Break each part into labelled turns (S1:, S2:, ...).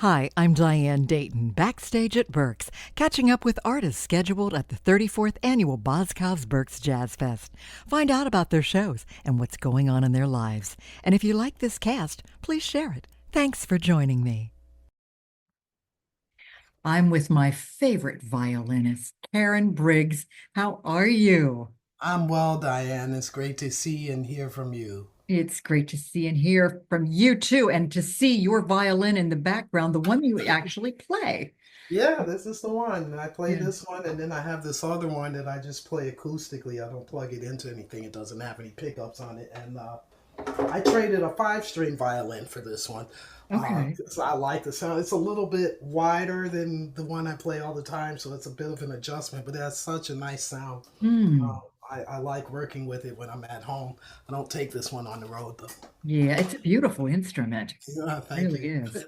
S1: Hi, I'm Diane Dayton, backstage at Berks, catching up with artists scheduled at the 34th Annual Boscov's Berks Jazz Fest. Find out about their shows and what's going on in their lives. And if you like this cast, please share it. Thanks for joining me. I'm with my favorite violinist, Karen Briggs. How are you?
S2: I'm well, Diane. It's great to see and hear from you.
S1: It's great to see and hear from you too, and to see your violin in the background, the one you actually play.
S2: Yeah, this is the one. I play
S1: Yeah.
S2: this one, and then I have this other one that I just play acoustically. I don't plug it into anything. It doesn't have any pickups on it. And I traded a five-string violin for this one.
S1: Okay.
S2: 'Cause I like the sound. It's a little bit wider than the one I play all the time, so it's a bit of an adjustment, but it has such a nice sound.
S1: Hmm.
S2: I like working with it when I'm at home. I don't take this one on the road, though.
S1: Yeah, it's a beautiful instrument.
S2: Yeah,
S1: It
S2: thank
S1: really
S2: you.
S1: is.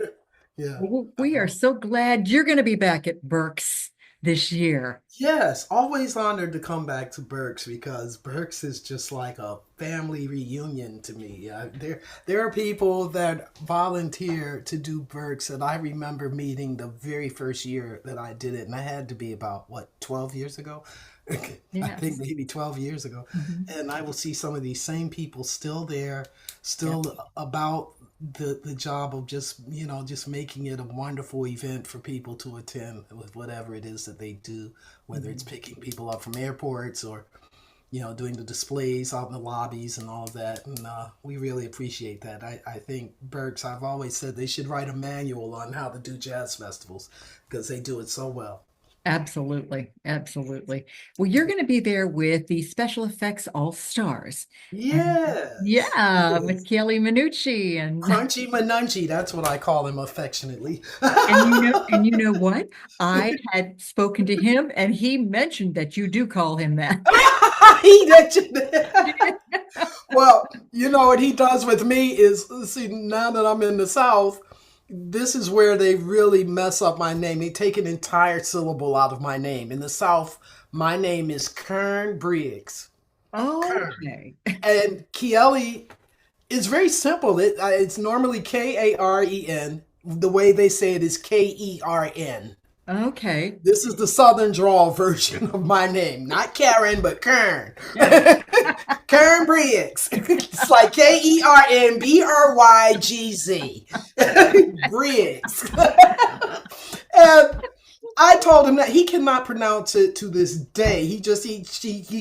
S2: Yeah.
S1: Well, we are so glad you're going to be back at Berks this year.
S2: Yes, always honored to come back to Berks because Berks is just like a family reunion to me. There are people that volunteer to do Berks, and I remember meeting the very first year that I did it, and I had to be about what 12 years ago. I think
S1: Yes.
S2: maybe 12 years ago,
S1: Mhm.
S2: and I will see some of these same people still there,
S1: Yeah.
S2: still about the job of just making it a wonderful event for people to attend with whatever it is that they do, whether it's
S1: Mhm.
S2: picking people up from airports or doing the displays out in the lobbies and all of that. And we really appreciate that. I think Berks, I've always said they should write a manual on how to do jazz festivals because they do it so well.
S1: Absolutely. Absolutely. Well, you're going to be there with the Special Effects All Stars. And
S2: Yes,
S1: yeah, with
S2: yes.
S1: Kelly Minucci
S2: Crunchy Manunchi, that's what I call him affectionately.
S1: and you know what? I had spoken to him and he mentioned that you do call him that.
S2: He mentioned it. Well, you know what he does with me is see now that I'm in the South, this is where they really mess up my name. They take an entire syllable out of my name. In the South, my name is Karen Briggs. Kern.
S1: Okay.
S2: And Kieli is very simple. It's normally Karen. The way they say it is Kern.
S1: Okay.
S2: This is the Southern drawl version of my name. Not Karen, but Kern.
S1: Yeah.
S2: Karen Briggs. It's like KERNBRYGZ. Briggs. And I told him that he cannot pronounce it to this day. He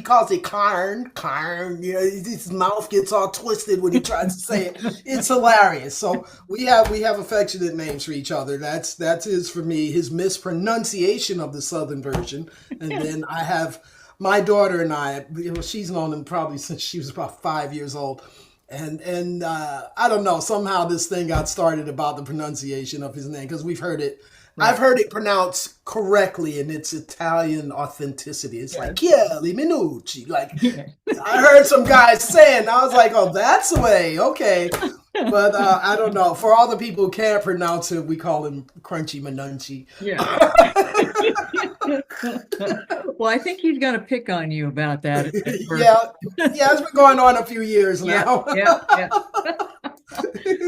S2: calls it Karn, Karn. His mouth gets all twisted when he tries to say it. It's hilarious. So we have affectionate names for each other. That's his for me. His mispronunciation of the Southern version, and then I have my daughter and I. She's known him probably since she was about 5 years old. And I don't know. Somehow this thing got started about the pronunciation of his name because we've heard it. I've
S1: Right.
S2: heard it pronounced correctly in its Italian authenticity. It's like
S1: Yes.
S2: Chieli Minucci. Like
S1: Yeah.
S2: I heard some guys saying, I was like, oh, that's the way. Okay. But I don't know. For all the people who can't pronounce it, we call him Crunchy Manunchi.
S1: Yeah. Well, I think he's going to pick on you about that at first.
S2: Yeah. Yeah, it's been going on a few years
S1: Yeah,
S2: now.
S1: yeah, yeah.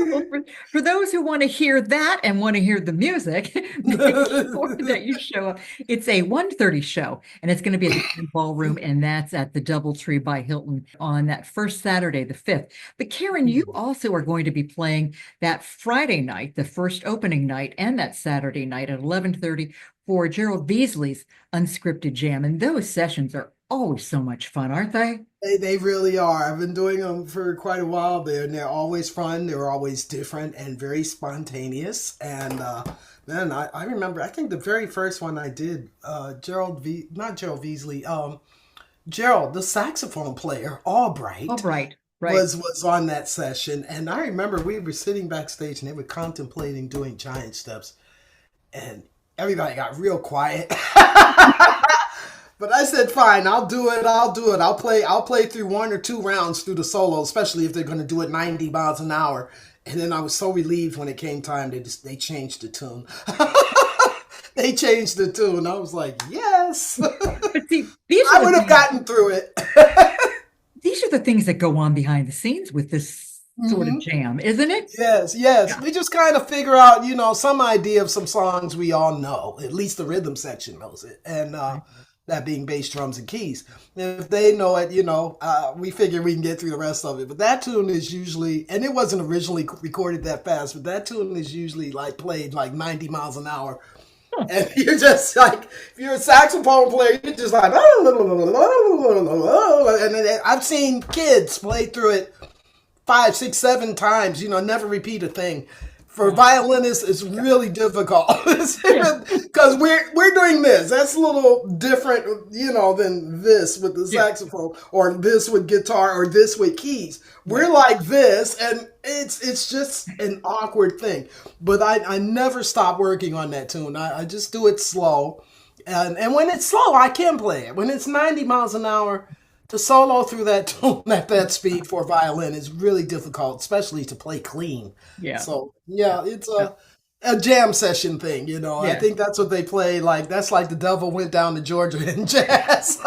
S1: Well, for those who want to hear that and want to hear the music, make sure that you show up. It's a 1:30 show, and it's going to be at the Grand Ballroom, and that's at the Doubletree by Hilton on that first Saturday, the 5th. But Karen, you also are going to be playing that Friday night, the first opening night, and that Saturday night at 11:30 for Gerald Beasley's Unscripted Jam. And those sessions are always so much fun, aren't they?
S2: They really are. I've been doing them for quite a while there, and they're always fun. They're always different and very spontaneous. And man, I remember. I think the very first one I did, not Gerald Beasley, Gerald, the saxophone player,
S1: Oh,
S2: Albright,
S1: right, right.
S2: was on that session. And I remember we were sitting backstage, and they were contemplating doing giant steps, and everybody got real quiet. But I said, fine, I'll do it. I'll do it. I'll play through one or two rounds through the solo, especially if they're going to do it 90 miles an hour. And then I was so relieved when it came time. They changed the tune. They changed the tune. I was like, yes,
S1: But see, these
S2: I
S1: are the
S2: would have
S1: things
S2: gotten through it.
S1: these are the things that go on behind the scenes with this sort of
S2: Hmm.
S1: jam, isn't it?
S2: Yes, yes.
S1: Yeah.
S2: We just kind of figure out, some idea of some songs we all know. At least the rhythm section knows it, and that being bass, drums, and keys. If they know it, we figure we can get through the rest of it. But that tune is usually, and it wasn't originally recorded that fast, but that tune is usually like played like 90 miles an hour. And you're just like, if you're a saxophone player, you're just like, and then I've seen kids play through it 5, 6, 7 times, never repeat a thing. For
S1: Wow.
S2: violinists, it's really difficult
S1: Yeah.
S2: because we're doing this. That's a little different, than this with the
S1: Yeah.
S2: saxophone, or this with guitar, or this with keys. We're
S1: Right.
S2: like this, and it's just an awkward thing. But I never stop working on that tune. I just do it slow, and when it's slow, I can play it. When it's 90 miles an hour, to solo through that tune at that speed for violin is really difficult, especially to play clean.
S1: Yeah.
S2: So yeah, it's
S1: Yeah.
S2: a jam session thing. I
S1: Yeah.
S2: think that's what they play. Like that's like the devil went down to Georgia in jazz.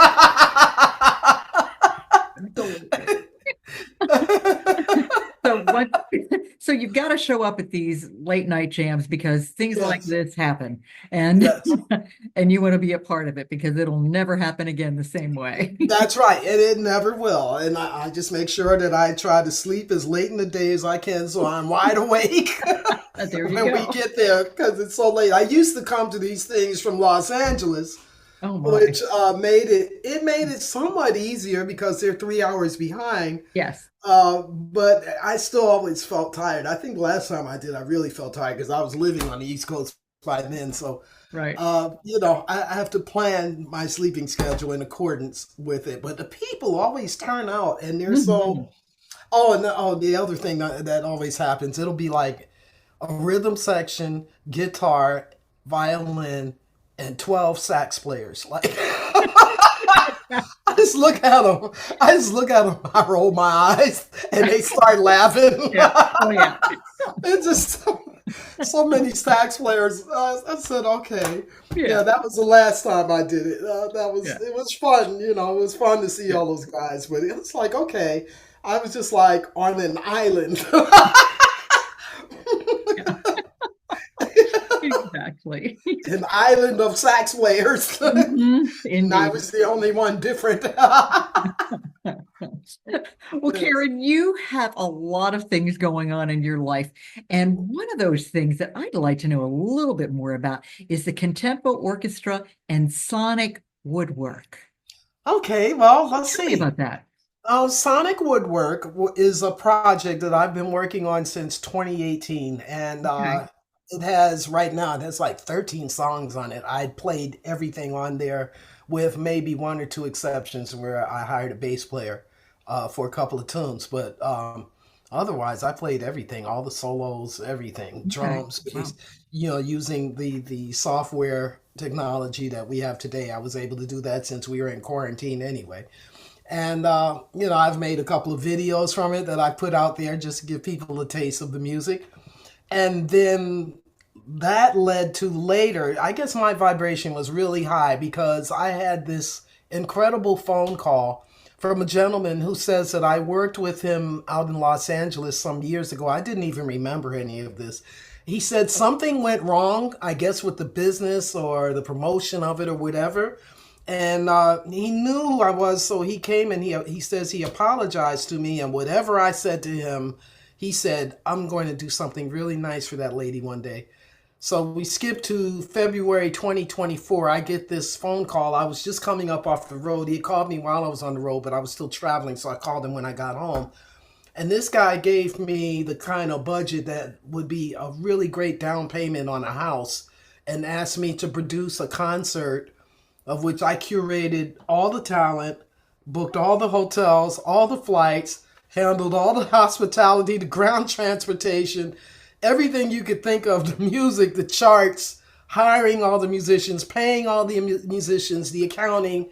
S1: Absolutely. So what so you've got to show up at these late night jams because things like
S2: Yes,
S1: this happen and
S2: yes.
S1: and you want to be a part of it because it'll never happen again the same way.
S2: That's right, and it never will. And I just make sure that I try to sleep as late in the day as I can so I'm wide awake
S1: There you
S2: when we
S1: go.
S2: get there because it's so late. I used to come to these things from Los Angeles,
S1: Oh my.
S2: which made it somewhat easier because they're 3 hours behind.
S1: Yes.
S2: But I still always felt tired. I think last time I did, I really felt tired because I was living on the East Coast by then. So,
S1: Right.
S2: I have to plan my sleeping schedule in accordance with it. But the people always turn out, and they're so.
S1: Mhm.
S2: Oh, and the other thing that always happens, it'll be like a rhythm section, guitar, violin, and 12 sax players. Like. I just look at them. I just look at them. I roll my eyes, and they start laughing.
S1: Yeah. Oh yeah.
S2: It's just so many sax players. I said, okay, yeah,
S1: Yeah.
S2: that was the last time I did it.
S1: Yeah.
S2: It was fun. It was fun to see
S1: Yeah.
S2: all those guys. But it's like, okay, I was just like on an island.
S1: Yeah. Exactly.
S2: An island of sax players.
S1: Mhm.
S2: And I
S1: Indeed.
S2: was the only one different.
S1: Well,
S2: Yes.
S1: Karen, you have a lot of things going on in your life. And one of those things that I'd like to know a little bit more about is the Contempo Orchestra and sonic woodwork.
S2: Okay, well, let's
S1: Tell me
S2: see.
S1: about that.
S2: Sonic Woodwork is a project that I've been working on since 2018, and
S1: Okay.
S2: it has right now it has like 13 songs on it. I played everything on there, with maybe one or two exceptions where I hired a bass player for a couple of tunes, but otherwise I played everything, all the solos, everything,
S1: Okay.
S2: drums, bass.
S1: Wow.
S2: Using the software technology that we have today, I was able to do that since we were in quarantine anyway. And, I've made a couple of videos from it that I put out there just to give people a taste of the music. And then that led to later, I guess my vibration was really high because I had this incredible phone call from a gentleman who says that I worked with him out in Los Angeles some years ago. I didn't even remember any of this. He said something went wrong, I guess, with the business or the promotion of it or whatever. And he knew who I was, so he came and he says he apologized to me, and whatever I said to him, he said, I'm going to do something really nice for that lady one day. So we skip to February 2024. I get this phone call. I was just coming up off the road. He called me while I was on the road, but I was still traveling, so I called him when I got home. And this guy gave me the kind of budget that would be a really great down payment on a house and asked me to produce a concert of which I curated all the talent, booked all the hotels, all the flights, handled all the hospitality, the ground transportation, everything you could think of, the music, the charts, hiring all the musicians, paying all the musicians, the accounting,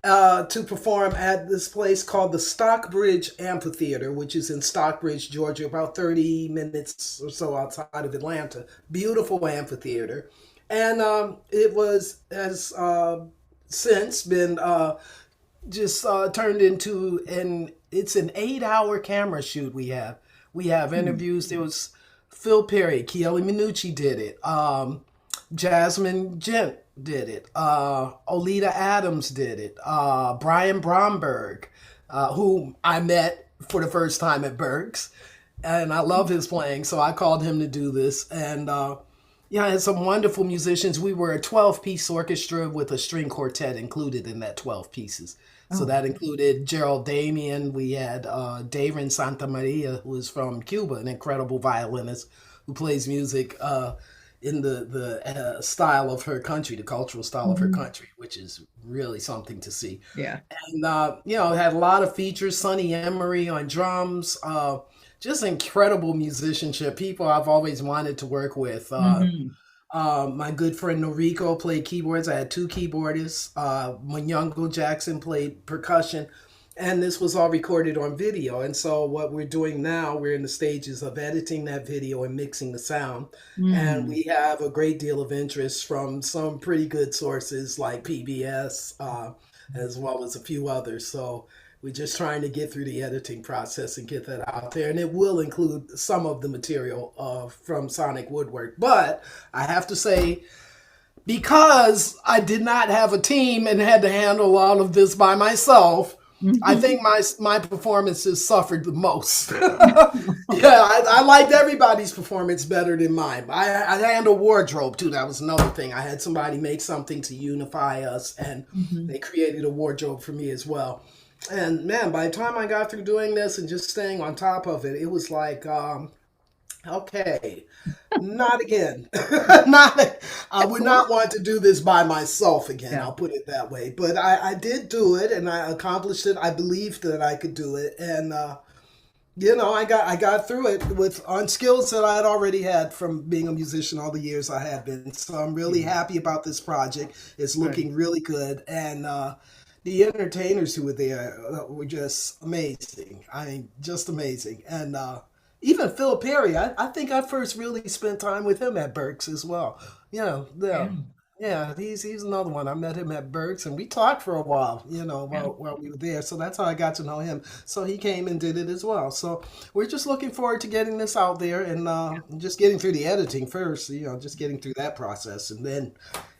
S2: to perform at this place called the Stockbridge Amphitheater, which is in Stockbridge, Georgia, about 30 minutes or so outside of Atlanta. Beautiful amphitheater. And it has since been just turned into it's an 8-hour camera shoot we have. We have
S1: Hmm.
S2: interviews. There was Phil Perry, Chieli Minucci did it. Jasmine Gent did it. Olita Adams did it. Brian Bromberg, who I met for the first time at Berks, and I love his playing, so I called him to do this. And yeah, I had some wonderful musicians. We were a 12-piece orchestra with a string quartet included in that 12 pieces. So
S1: Oh,
S2: that included Gerald Damian. We had Darin Santa Maria, who is from Cuba, an incredible violinist who plays music in the style of her country, the cultural style of her
S1: mhm.
S2: country, which is really something to see.
S1: Yeah.
S2: And had a lot of features. Sonny Emery on drums. Just incredible musicianship. People I've always wanted to work with.
S1: Hmm.
S2: My good friend Noriko played keyboards. I had two keyboardists. Munyungo Jackson played percussion. And this was all recorded on video. And so, what we're doing now, we're in the stages of editing that video and mixing the sound. And
S1: Mm.
S2: we have a great deal of interest from some pretty good sources like PBS, as well as a few others. So, we're just trying to get through the editing process and get that out there. And it will include some of the material from Sonic Woodwork. But I have to say, because I did not have a team and had to handle all of this by myself, I think my performances suffered the most. Yeah, I liked everybody's performance better than mine. I handled wardrobe too. That was another thing. I had somebody make something to unify us, and
S1: Mhm.
S2: they created a wardrobe for me as well. And man, by the time I got through doing this and just staying on top of it, it was like, okay, not again. Not, I
S1: That's
S2: would
S1: one.
S2: not want to do this by myself again.
S1: Yeah.
S2: I'll put it that way. But I did do it, and I accomplished it. I believed that I could do it, and I got through it with on skills that I had already had from being a musician all the years I had been. So I'm really
S1: Yeah.
S2: happy about this project. It's
S1: Good.
S2: looking really good, and the entertainers who were there were just amazing. I mean, just amazing. And even Phil Perry, I think I first really spent time with him at Berks as well. Yeah,
S1: Yeah.
S2: yeah. He's another one. I met him at Berks, and we talked for a while.
S1: Yeah.
S2: While we were there. So that's how I got to know him. So he came and did it as well. So we're just looking forward to getting this out there and just getting through the editing first. Just getting through that process, and then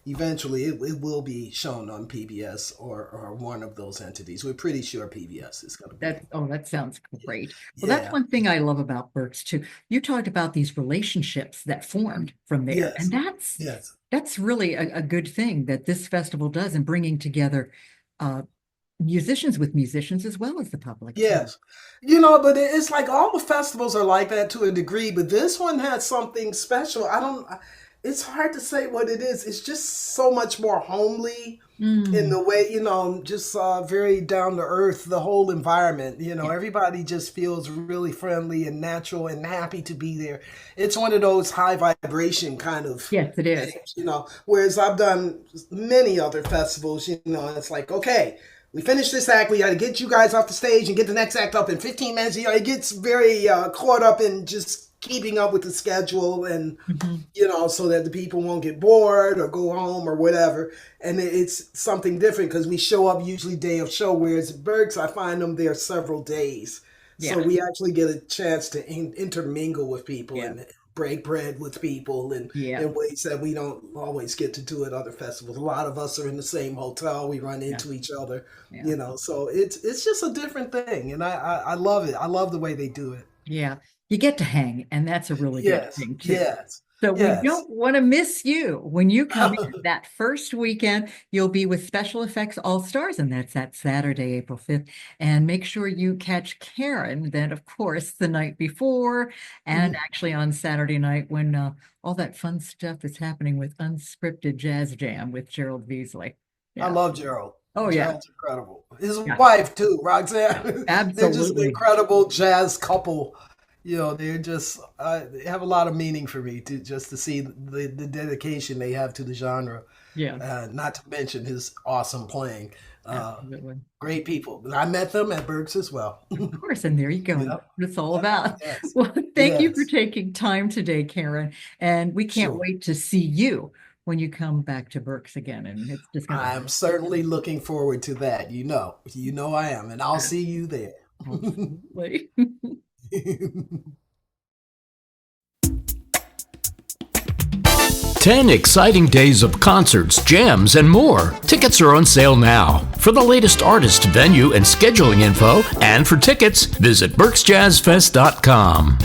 S2: eventually it will be shown on PBS or one of those entities. We're pretty sure PBS is going to be.
S1: That sounds great. Well, that's
S2: Yeah.
S1: one thing I love about Berks too. You talked about these relationships that formed from there, and
S2: Yes.
S1: that's
S2: Yes.
S1: that's really a good thing that this festival does in bringing together uh, musicians with musicians as well as the public too.
S2: Yes. But it's like all the festivals are like that to a degree, but this one has something special. It's hard to say what it is. It's just so much more homely in
S1: Mm,
S2: the way, just very down to earth, the whole environment.
S1: yeah.
S2: Everybody just feels really friendly and natural and happy to be there. It's one of those high vibration kind of
S1: Yes, it is.
S2: things, whereas I've done many other festivals, it's like, okay, we finished this act, we got to get you guys off the stage and get the next act up in 15 minutes. It gets very caught up in just keeping up with the schedule and
S1: Mhm.
S2: so that the people won't get bored or go home or whatever. And it's something different because we show up usually day of show, whereas at Berks, I find them there several days. So
S1: Yeah,
S2: we actually get a chance to intermingle with people
S1: yeah,
S2: and break bread with people and
S1: yeah,
S2: in ways that we don't always get to do at other festivals. A lot of us are in the same hotel. We run
S1: yeah,
S2: into each other,
S1: yeah,
S2: so it's just a different thing. And I love it. I love the way they do it.
S1: yeah. You get to hang, and that's a really good
S2: Yes,
S1: thing too.
S2: yes,
S1: So we
S2: yes.
S1: don't want to miss you when you come in that first weekend. You'll be with Special Effects All Stars, and that's that Saturday, April 5th. And make sure you catch Karen then, of course, the night before, and actually on Saturday night when all that fun stuff is happening with Unscripted Jazz Jam with Gerald Beasley.
S2: I
S1: Yeah.
S2: love Gerald.
S1: Oh, yeah.
S2: Gerald's incredible. His
S1: Yeah.
S2: wife too, Roxanne. They're just an
S1: Absolutely.
S2: incredible jazz couple. They're just they have a lot of meaning for me to see the dedication they have to the genre.
S1: Yeah.
S2: Not to mention his awesome playing. Uh,
S1: Absolutely.
S2: Great people. I met them at Berks as well.
S1: Of course, and there you go. And that's
S2: Yep.
S1: what it's all
S2: Yep.
S1: about.
S2: Yes.
S1: Well, thank you for
S2: Yes.
S1: taking time today, Karen. And we can't
S2: Sure.
S1: wait to see you when you come back to Berks again. And it's just going to
S2: I'm certainly looking forward to that. You know I am, and I'll
S1: be
S2: see you there.
S1: absolutely.
S3: Ten exciting days of concerts, jams, and more. Tickets are on sale now. For the latest artist, venue, and scheduling info, and for tickets, visit BerksJazzFest.com.